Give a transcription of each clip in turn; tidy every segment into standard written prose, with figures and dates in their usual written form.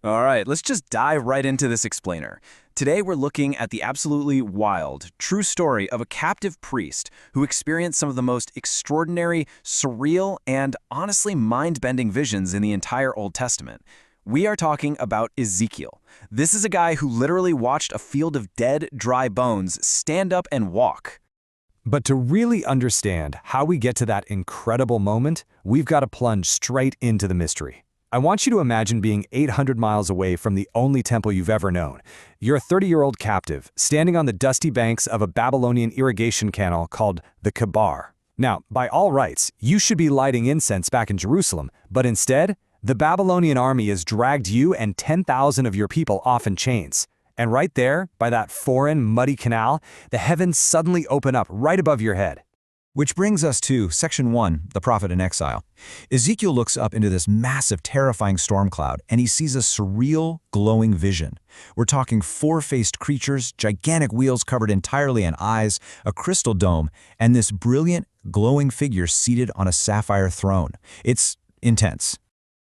All right, let's just dive right into this explainer. Today we're looking at the absolutely wild, true story of a captive priest who experienced some of the most extraordinary, surreal, and honestly mind-bending visions in the entire Old Testament. We are talking about Ezekiel. This is a guy who literally watched a field of dead, dry bones stand up and walk. But to really understand how we get to that incredible moment, we've got to plunge straight into the mystery. I want you to imagine being 800 miles away from the only temple you've ever known. You're a 30-year-old captive, standing on the dusty banks of a Babylonian irrigation canal called the Kebar. Now, by all rights, you should be lighting incense back in Jerusalem, but instead, the Babylonian army has dragged you and 10,000 of your people off in chains. And right there, by that foreign, muddy canal, the heavens suddenly open up right above your head. Which brings us to Section 1, the prophet in exile. Ezekiel looks up into this massive, terrifying storm cloud, and he sees a surreal, glowing vision. We're talking four-faced creatures, gigantic wheels covered entirely in eyes, a crystal dome, and this brilliant, glowing figure seated on a sapphire throne. It's intense.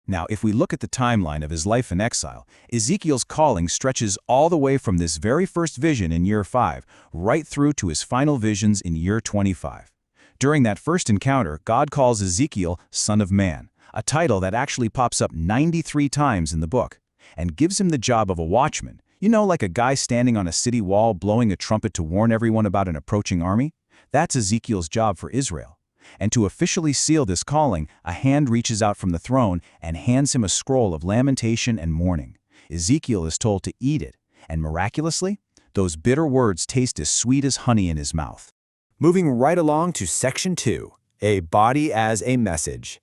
Now, if we look at the timeline of his life in exile, Ezekiel's calling stretches all the way from this very first vision in year 5, right through to his final visions in year 25. During that first encounter, God calls Ezekiel Son of Man, a title that actually pops up 93 times in the book, and gives him the job of a watchman. You know, like a guy standing on a city wall blowing a trumpet to warn everyone about an approaching army? That's Ezekiel's job for Israel. And to officially seal this calling, a hand reaches out from the throne and hands him a scroll of lamentation and mourning. Ezekiel is told to eat it, and miraculously, those bitter words taste as sweet as honey in his mouth. Moving right along to Section 2, a body as a message.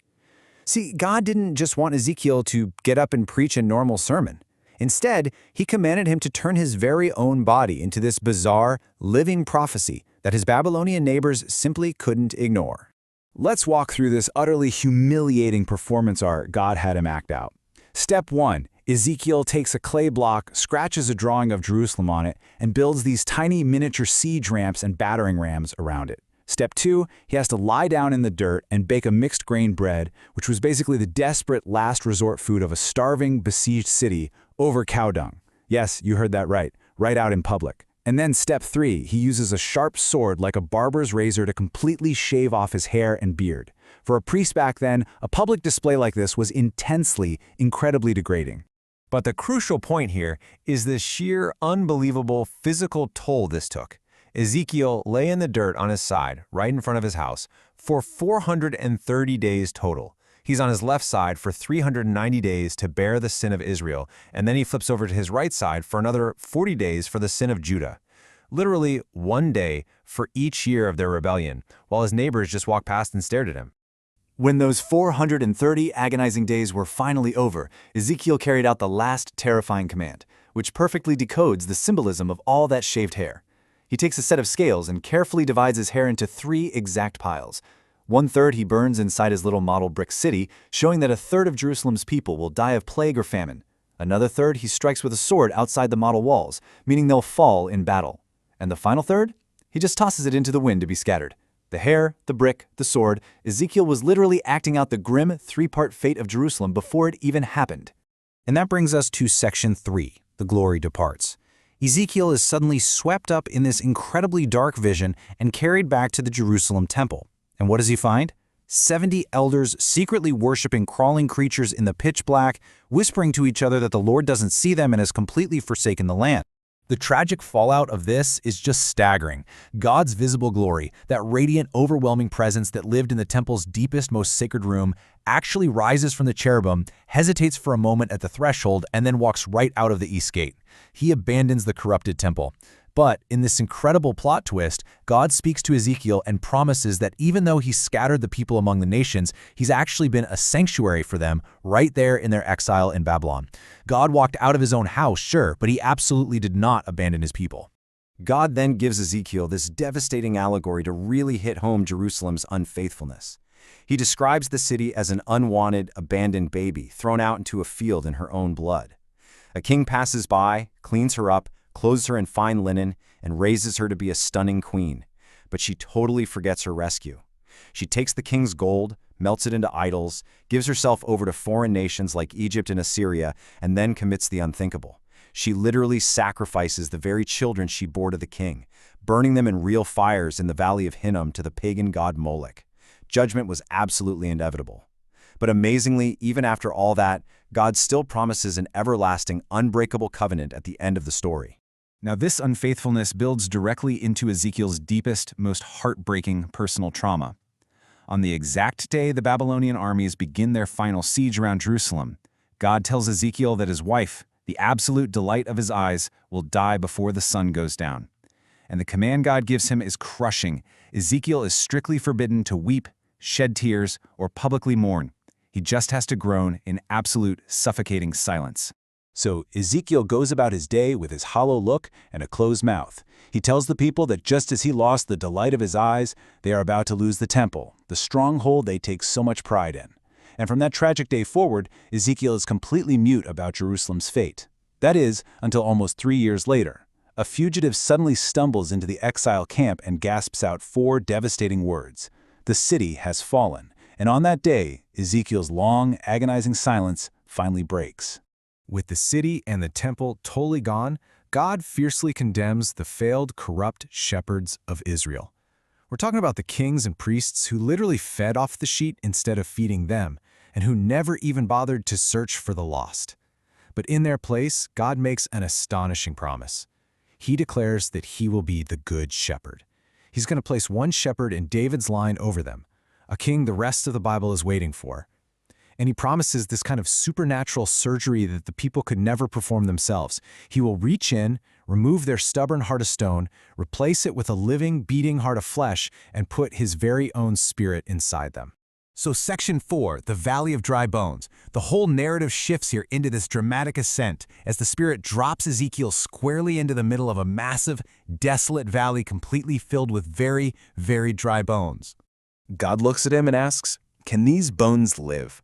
See, God didn't just want Ezekiel to get up and preach a normal sermon. Instead, he commanded him to turn his very own body into this bizarre, living prophecy that his Babylonian neighbors simply couldn't ignore. Let's walk through this utterly humiliating performance art God had him act out. Step 1. Ezekiel takes a clay block, scratches a drawing of Jerusalem on it, and builds these tiny miniature siege ramps and battering rams around it. Step 2, he has to lie down in the dirt and bake a mixed grain bread, which was basically the desperate last resort food of a starving, besieged city, over cow dung. Yes, you heard that right out in public. And then step 3, he uses a sharp sword like a barber's razor to completely shave off his hair and beard. For a priest back then, a public display like this was intensely, incredibly degrading. But the crucial point here is the sheer, unbelievable physical toll this took. Ezekiel lay in the dirt on his side, right in front of his house, for 430 days total. He's on his left side for 390 days to bear the sin of Israel, and then he flips over to his right side for another 40 days for the sin of Judah. Literally one day for each year of their rebellion, while his neighbors just walked past and stared at him. When those 430 agonizing days were finally over, Ezekiel carried out the last terrifying command, which perfectly decodes the symbolism of all that shaved hair. He takes a set of scales and carefully divides his hair into 3 exact piles. 1/3 he burns inside his little model brick city, showing that 1/3 of Jerusalem's people will die of plague or famine. Another 1/3 he strikes with a sword outside the model walls, meaning they'll fall in battle. And the final 1/3? He just tosses it into the wind to be scattered. The hair, the brick, the sword, Ezekiel was literally acting out the grim 3-part fate of Jerusalem before it even happened. And that brings us to Section 3, the glory departs. Ezekiel is suddenly swept up in this incredibly dark vision and carried back to the Jerusalem temple. And what does he find? 70 elders secretly worshiping crawling creatures in the pitch black, whispering to each other that the Lord doesn't see them and has completely forsaken the land. The tragic fallout of this is just staggering. God's visible glory, that radiant, overwhelming presence that lived in the temple's deepest, most sacred room, actually rises from the cherubim, hesitates for a moment at the threshold, and then walks right out of the east gate. He abandons the corrupted temple. But in this incredible plot twist, God speaks to Ezekiel and promises that even though he scattered the people among the nations, he's actually been a sanctuary for them right there in their exile in Babylon. God walked out of his own house, sure, but he absolutely did not abandon his people. God then gives Ezekiel this devastating allegory to really hit home Jerusalem's unfaithfulness. He describes the city as an unwanted, abandoned baby thrown out into a field in her own blood. A king passes by, cleans her up, clothes her in fine linen, and raises her to be a stunning queen. But she totally forgets her rescue. She takes the king's gold, melts it into idols, gives herself over to foreign nations like Egypt and Assyria, and then commits the unthinkable. She literally sacrifices the very children she bore to the king, burning them in real fires in the valley of Hinnom to the pagan god Moloch. Judgment was absolutely inevitable. But amazingly, even after all that, God still promises an everlasting, unbreakable covenant at the end of the story. Now, this unfaithfulness builds directly into Ezekiel's deepest, most heartbreaking personal trauma. On the exact day the Babylonian armies begin their final siege around Jerusalem, God tells Ezekiel that his wife, the absolute delight of his eyes, will die before the sun goes down. And the command God gives him is crushing. Ezekiel is strictly forbidden to weep, shed tears, or publicly mourn. He just has to groan in absolute, suffocating silence. So Ezekiel goes about his day with his hollow look and a closed mouth. He tells the people that just as he lost the delight of his eyes, they are about to lose the temple, the stronghold they take so much pride in. And from that tragic day forward, Ezekiel is completely mute about Jerusalem's fate. That is, until almost 3 years later. A fugitive suddenly stumbles into the exile camp and gasps out 4 devastating words. The city has fallen. And on that day, Ezekiel's long, agonizing silence finally breaks. With the city and the temple totally gone, God fiercely condemns the failed, corrupt shepherds of Israel. We're talking about the kings and priests who literally fed off the sheep instead of feeding them, and who never even bothered to search for the lost. But in their place, God makes an astonishing promise. He declares that he will be the good shepherd. He's going to place one shepherd in David's line over them, a king the rest of the Bible is waiting for. And he promises this kind of supernatural surgery that the people could never perform themselves. He will reach in, remove their stubborn heart of stone, replace it with a living, beating heart of flesh, and put his very own spirit inside them. So Section 4, the Valley of Dry Bones, the whole narrative shifts here into this dramatic ascent as the Spirit drops Ezekiel squarely into the middle of a massive, desolate valley completely filled with very, very dry bones. God looks at him and asks, "Can these bones live?"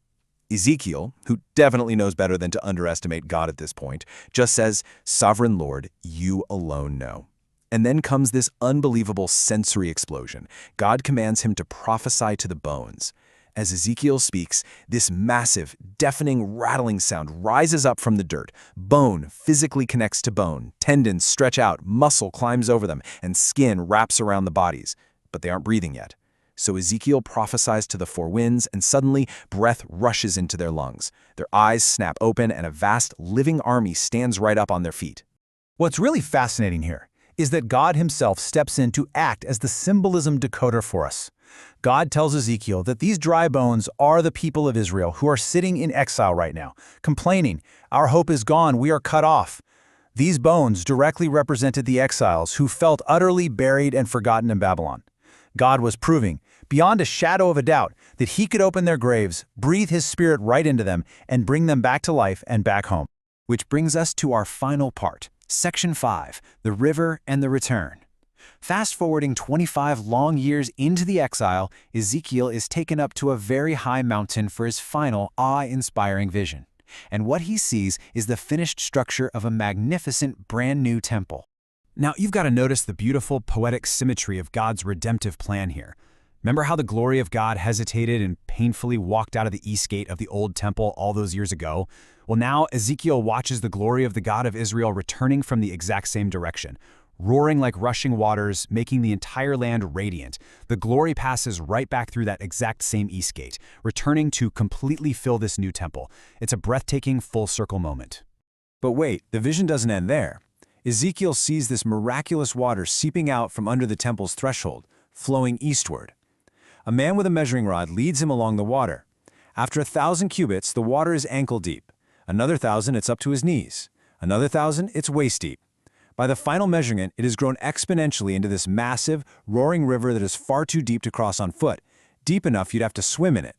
Ezekiel, who definitely knows better than to underestimate God at this point, just says, "Sovereign Lord, you alone know." And then comes this unbelievable sensory explosion. God commands him to prophesy to the bones. As Ezekiel speaks, this massive, deafening, rattling sound rises up from the dirt. Bone physically connects to bone, tendons stretch out, muscle climbs over them, and skin wraps around the bodies. But they aren't breathing yet. So Ezekiel prophesies to the 4 winds, and suddenly breath rushes into their lungs. Their eyes snap open, and a vast, living army stands right up on their feet. What's really fascinating here is that God himself steps in to act as the symbolism decoder for us. God tells Ezekiel that these dry bones are the people of Israel who are sitting in exile right now, complaining, "Our hope is gone, we are cut off." These bones directly represented the exiles who felt utterly buried and forgotten in Babylon. God was proving, beyond a shadow of a doubt, that he could open their graves, breathe his spirit right into them, and bring them back to life and back home. Which brings us to our final part, Section 5, the river and the return. Fast-forwarding 25 long years into the exile, Ezekiel is taken up to a very high mountain for his final, awe-inspiring vision. And what he sees is the finished structure of a magnificent, brand-new temple. Now, you've got to notice the beautiful, poetic symmetry of God's redemptive plan here. Remember how the glory of God hesitated and painfully walked out of the east gate of the old temple all those years ago? Well, now Ezekiel watches the glory of the God of Israel returning from the exact same direction, roaring like rushing waters, making the entire land radiant. The glory passes right back through that exact same east gate, returning to completely fill this new temple. It's a breathtaking full-circle moment. But wait, the vision doesn't end there. Ezekiel sees this miraculous water seeping out from under the temple's threshold, flowing eastward. A man with a measuring rod leads him along the water. After 1,000 cubits, the water is ankle deep. Another 1,000, it's up to his knees. Another 1,000, it's waist deep. By the final measurement, it has grown exponentially into this massive, roaring river that is far too deep to cross on foot, deep enough you'd have to swim in it.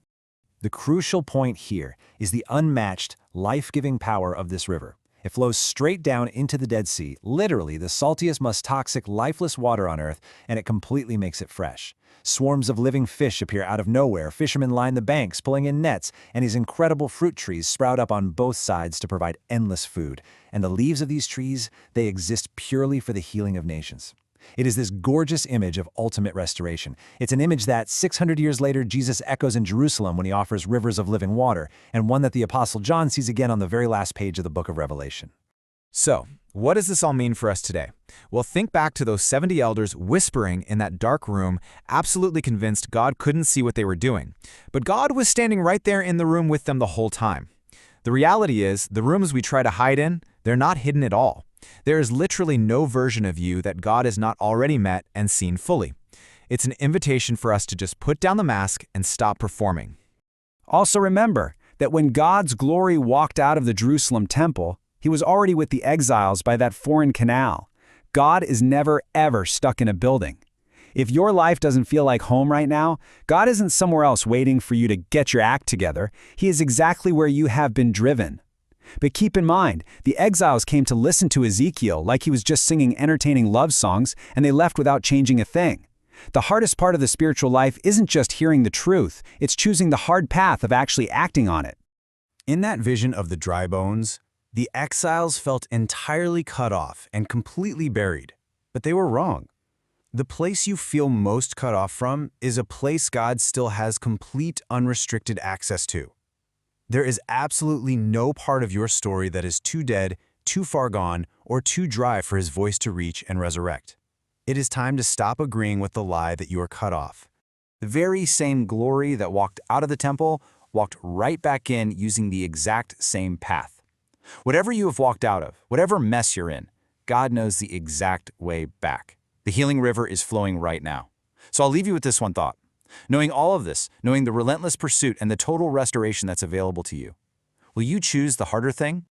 The crucial point here is the unmatched, life-giving power of this river. It flows straight down into the Dead Sea, literally the saltiest, most toxic, lifeless water on Earth, and it completely makes it fresh. Swarms of living fish appear out of nowhere, fishermen line the banks, pulling in nets, and these incredible fruit trees sprout up on both sides to provide endless food. And the leaves of these trees, they exist purely for the healing of nations. It is this gorgeous image of ultimate restoration. It's an image that 600 years later Jesus echoes in Jerusalem when he offers rivers of living water, and one that the Apostle John sees again on the very last page of the book of Revelation. So, what does this all mean for us today? Well, think back to those 70 elders whispering in that dark room, absolutely convinced God couldn't see what they were doing. But God was standing right there in the room with them the whole time. The reality is, the rooms we try to hide in, they're not hidden at all. There is literally no version of you that God has not already met and seen fully. It's an invitation for us to just put down the mask and stop performing. Also remember that when God's glory walked out of the Jerusalem temple, he was already with the exiles by that foreign canal. God is never, ever stuck in a building. If your life doesn't feel like home right now, God isn't somewhere else waiting for you to get your act together. He is exactly where you have been driven. But keep in mind, the exiles came to listen to Ezekiel like he was just singing entertaining love songs, and they left without changing a thing. The hardest part of the spiritual life isn't just hearing the truth, it's choosing the hard path of actually acting on it. In that vision of the dry bones, the exiles felt entirely cut off and completely buried. But they were wrong. The place you feel most cut off from is a place God still has complete, unrestricted access to. There is absolutely no part of your story that is too dead, too far gone, or too dry for his voice to reach and resurrect. It is time to stop agreeing with the lie that you are cut off. The very same glory that walked out of the temple walked right back in using the exact same path. Whatever you have walked out of, whatever mess you're in, God knows the exact way back. The healing river is flowing right now. So I'll leave you with this one thought. Knowing all of this, knowing the relentless pursuit and the total restoration that's available to you, will you choose the harder thing